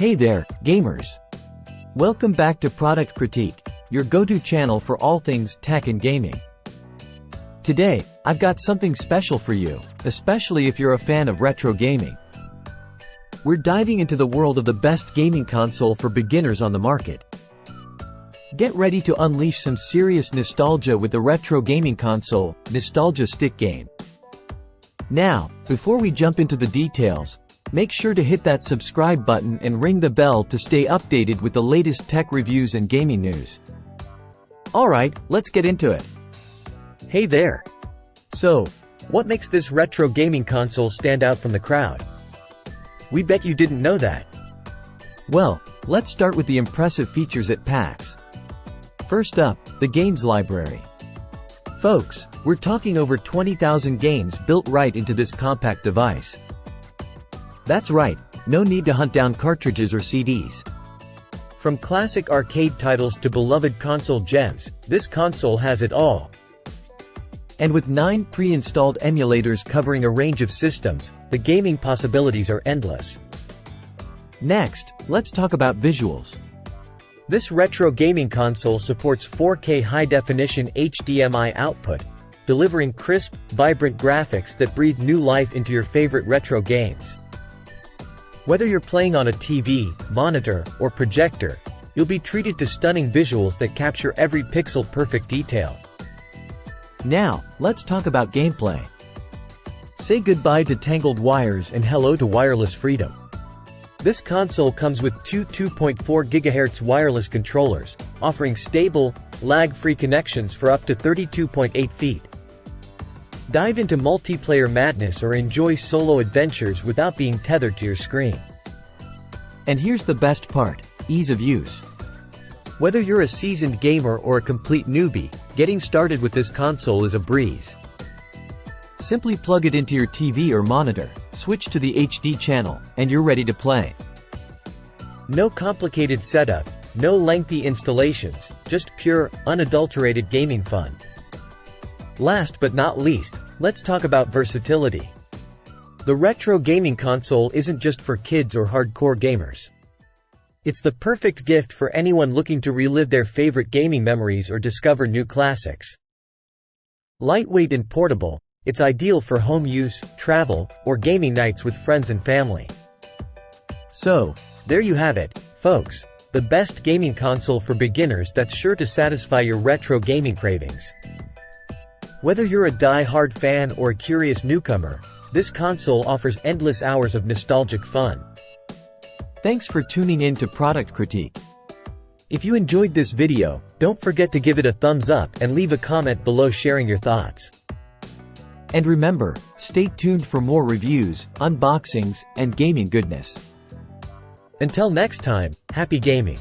Hey there, gamers! Welcome back to Product Critique, your go-to channel for all things tech and gaming. Today, I've got something special for you, especially if you're a fan of retro gaming. We're diving into the world of the best gaming console for beginners on the market. Get ready to unleash some serious nostalgia with the Retro Gaming Console Nostalgia Stick game. Now, before we jump into the details, make sure to hit that subscribe button and ring the bell to stay updated with the latest tech reviews and gaming news. Alright, let's get into it. Hey there! So, what makes this retro gaming console stand out from the crowd? We bet you didn't know that. Well, let's start with the impressive features it packs. First up, the games library. Folks, we're talking over 20,000 games built right into this compact device. That's right, no need to hunt down cartridges or CDs. From classic arcade titles to beloved console gems, this console has it all. And with 9 pre-installed emulators covering a range of systems, the gaming possibilities are endless. Next, let's talk about visuals. This retro gaming console supports 4K high-definition HDMI output, delivering crisp, vibrant graphics that breathe new life into your favorite retro games. Whether you're playing on a TV, monitor, or projector, you'll be treated to stunning visuals that capture every pixel-perfect detail. Now, let's talk about gameplay. Say goodbye to tangled wires and hello to wireless freedom. This console comes with two 2.4 GHz wireless controllers, offering stable, lag-free connections for up to 32.8 feet. Dive into multiplayer madness or enjoy solo adventures without being tethered to your screen. And here's the best part, ease of use. Whether you're a seasoned gamer or a complete newbie, getting started with this console is a breeze. Simply plug it into your TV or monitor, switch to the HD channel, and you're ready to play. No complicated setup, no lengthy installations, just pure, unadulterated gaming fun. Last but not least, let's talk about versatility. The retro gaming console isn't just for kids or hardcore gamers. It's the perfect gift for anyone looking to relive their favorite gaming memories or discover new classics. Lightweight and portable, it's ideal for home use, travel, or gaming nights with friends and family. So, there you have it, folks, the best gaming console for beginners that's sure to satisfy your retro gaming cravings. Whether you're a die-hard fan or a curious newcomer, this console offers endless hours of nostalgic fun. Thanks for tuning in to Product Critique. If you enjoyed this video, don't forget to give it a thumbs up and leave a comment below sharing your thoughts. And remember, stay tuned for more reviews, unboxings, and gaming goodness. Until next time, happy gaming!